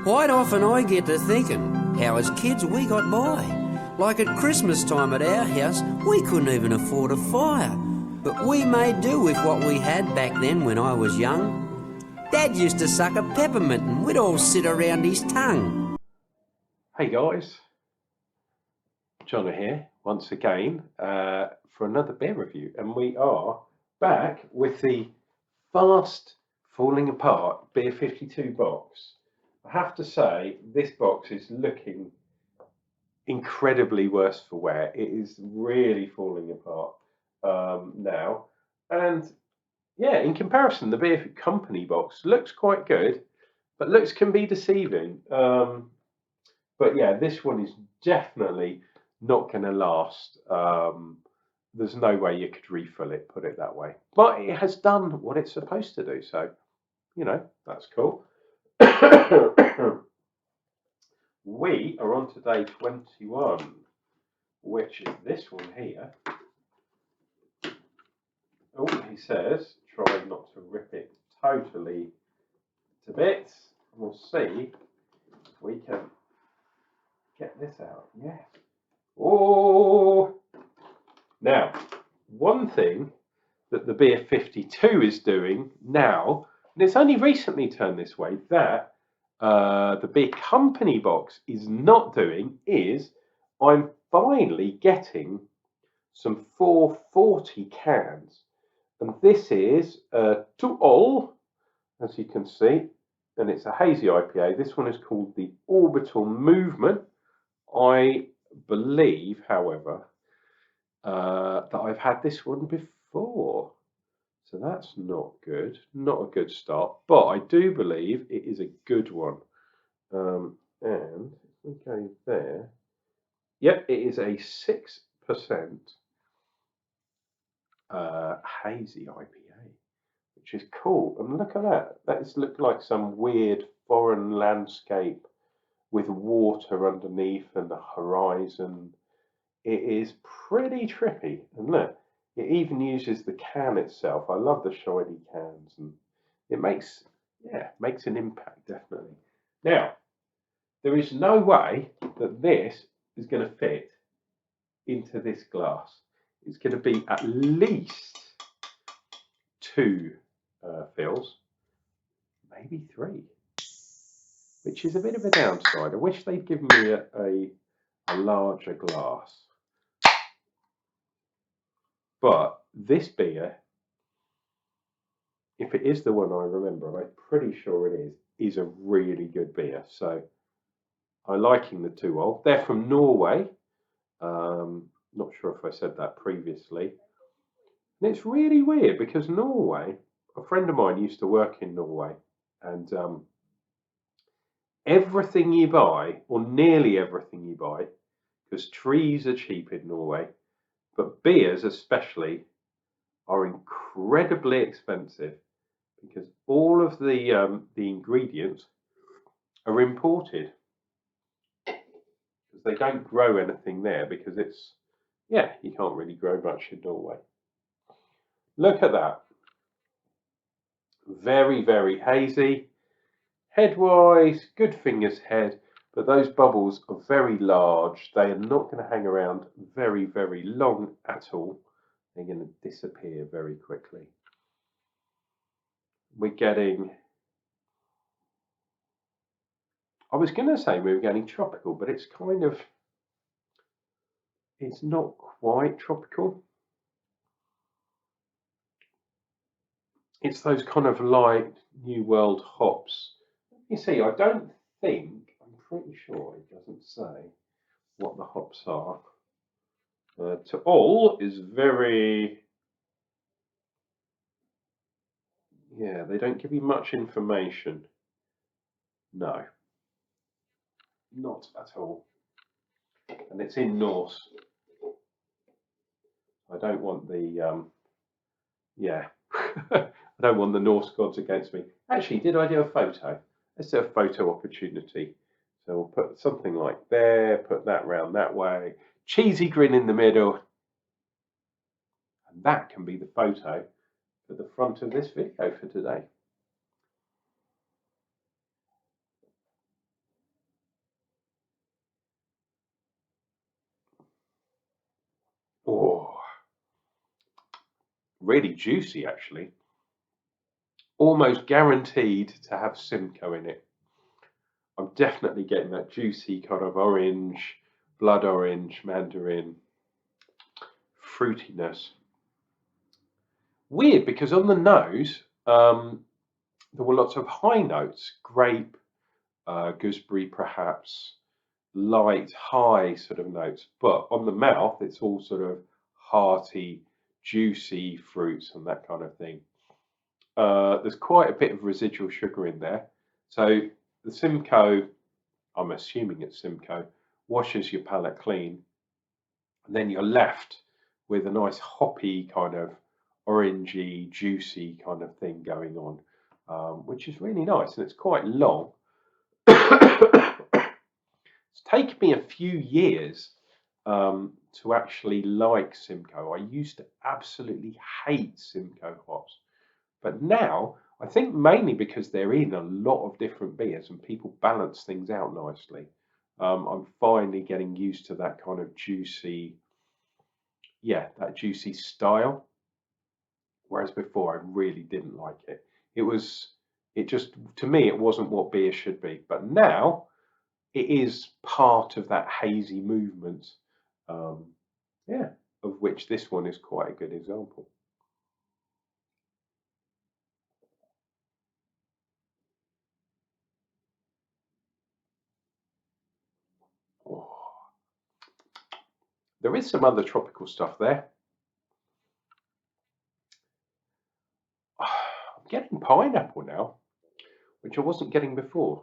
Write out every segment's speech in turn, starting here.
Quite often I get to thinking how as kids we got by. Like at Christmas time at our house, we couldn't even afford a fire. But we made do with what we had back then when I was young. Dad used to suck a peppermint and we'd all sit around his tongue. Hey guys, John here once again for another beer review, and we are back with the fast falling apart Beer52 box. I have to say this box is looking incredibly worse for wear. It is really falling apart now, and yeah, in comparison, the Beer Company box looks quite good, but looks can be deceiving. But yeah, this one is definitely not going to last. There's no way you could refill it, put it that way. But it has done what it's supposed to do, so, you know, that's cool. We are on to day 21, which is this one here. Oh, he says, try not to rip it totally to bits. We'll see if we can get this out. Yes. Oh! Now, one thing that the Beer52 is doing now, and it's only recently turned this way, that the Beer Company box is not doing, is I'm finally getting some 440 cans. And this is a 2-all, as you can see, and it's a hazy IPA. This one is called the Orbital Movement. I believe, however, that I've had this one before. So that's not good, not a good start, but I do believe it is a good one. And if we go there, yep, it is a 6% hazy IPA, which is cool. And look at that. That's looked like some weird foreign landscape with water underneath and the horizon. It is pretty trippy. And look, it even uses the can itself. I love the shiny cans, and it makes an impact, definitely. Now, there is no way that this is going to fit into this glass. It's going to be at least 2 fills, maybe 3, which is a bit of a downside. I wish they'd given me a larger glass. But this beer, if it is the one I remember, and I'm pretty sure it is a really good beer. So I'm liking the 2-all. They're from Norway. Not sure if I said that previously. And it's really weird because Norway, a friend of mine used to work in Norway, and everything you buy, or nearly everything you buy, because trees are cheap in Norway, but beers especially are incredibly expensive because all of the ingredients are imported, because they don't grow anything there, because it's, yeah, you can't really grow much in Norway. Look at that. Very, very hazy. Head-wise, good fingers head, but those bubbles are very large. They are not going to hang around very, very long at all. They're going to disappear very quickly. We're getting, I was going to say we were getting tropical, but it's kind of, it's not quite tropical. It's those kind of light New World hops. You see, I don't think, I'm pretty sure it doesn't say what the hops are. 2-all is very, yeah, they don't give you much information. No, not at all. And it's in Norse. I don't want the, yeah, I don't want the Norse gods against me. Actually, did I do a photo? Let's do a photo opportunity. So we'll put something like there, put that round that way, cheesy grin in the middle. And that can be the photo for the front of this video for today. really juicy actually. Almost guaranteed to have Simcoe in it. I'm definitely getting that juicy kind of orange, blood orange, mandarin fruitiness. Weird, because on the nose, there were lots of high notes, grape, gooseberry perhaps, light, high sort of notes. But on the mouth, it's all sort of hearty, juicy fruits and that kind of thing. There's quite a bit of residual sugar in there. So the Simcoe, I'm assuming it's Simcoe, washes your palate clean. And then you're left with a nice hoppy kind of orangey, juicy kind of thing going on, which is really nice, and it's quite long. It's taken me a few years to actually like Simcoe. I used to absolutely hate Simcoe hops, but now I think mainly because they're in a lot of different beers and people balance things out nicely. I'm finally getting used to that kind of juicy, that juicy style. Whereas before I really didn't like it. It just, to me, it wasn't what beer should be. But now it is part of that hazy movement, um, of which this one is quite a good example. Oh, there is some other tropical stuff there. I'm getting pineapple now, which I wasn't getting before.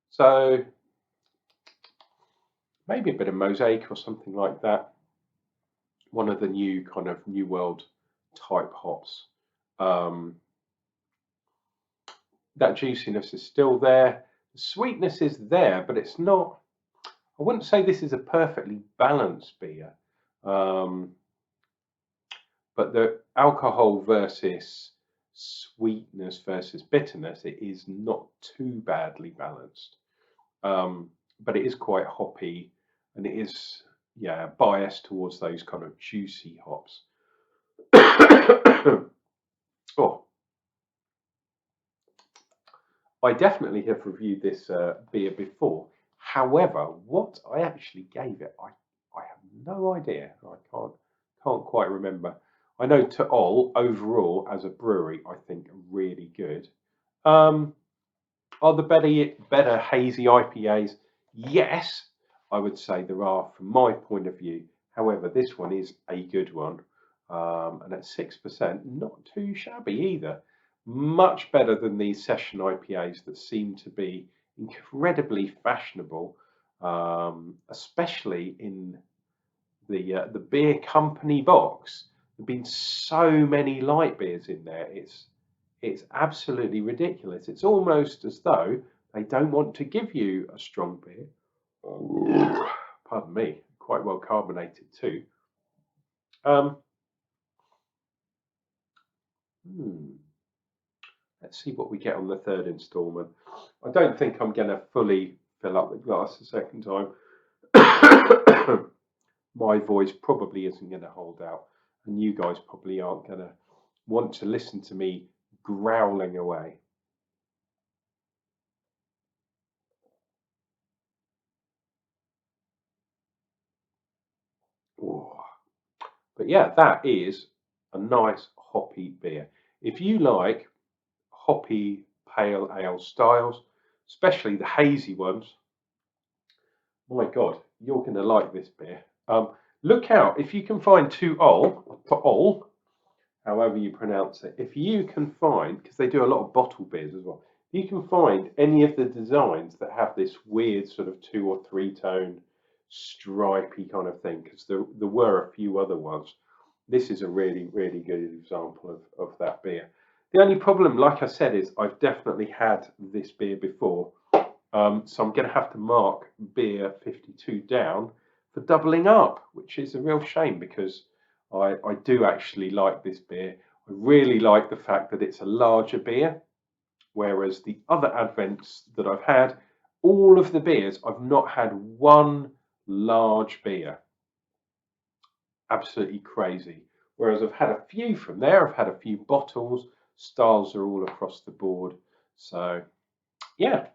So maybe a bit of mosaic or something like that. One of the new kind of New World type hops. That juiciness is still there. The sweetness is there, but it's not. I wouldn't say this is a perfectly balanced beer. But the alcohol versus sweetness versus bitterness, it is not too badly balanced. But it is quite hoppy, and it is biased towards those kind of juicy hops. Oh, I definitely have reviewed this beer before. However, what I actually gave it, I have no idea. I can't quite remember. I know Ta'ol overall as a brewery, I think really good. Are the better hazy IPAs? Yes, I would say there are from my point of view. However, this one is a good one, and at 6%, not too shabby either. Much better than these session IPAs that seem to be incredibly fashionable, especially in the beer company box. There've been so many light beers in there. It's absolutely ridiculous. It's almost as though they don't want to give you a strong beer. Pardon me, quite well carbonated too. Let's see what we get on the third instalment. I don't think I'm going to fully fill up the glass a second time. My voice probably isn't going to hold out, and you guys probably aren't going to want to listen to me growling away. Oh. But yeah, that is a nice hoppy beer. If you like hoppy pale ale styles, especially the hazy ones, my God, you're going to like this beer. Look out if you can find Ta'ol, however you pronounce it. If you can find, because they do a lot of bottle beers as well, if you can find any of the designs that have this weird sort of 2 or 3 tone stripy kind of thing, because there were a few other ones. This is a really, really good example of that beer. The only problem, like I said, is I've definitely had this beer before. So I'm going to have to mark Beer52 down for doubling up, which is a real shame because I do actually like this beer. I really like the fact that it's a larger beer, whereas the other Advents that I've had, all of the beers, I've not had one large beer. Absolutely crazy. Whereas I've had a few from there. I've had a few bottles. Styles are all across the board. So yeah,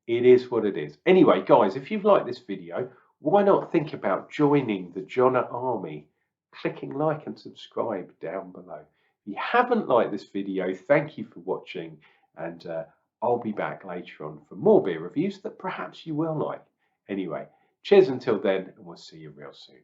it is what it is. Anyway, guys, if you've liked this video, why not think about joining the Jonna Army? Clicking like and subscribe down below. If you haven't liked this video, thank you for watching, and I'll be back later on for more beer reviews that perhaps you will like. Anyway, cheers until then, and we'll see you real soon.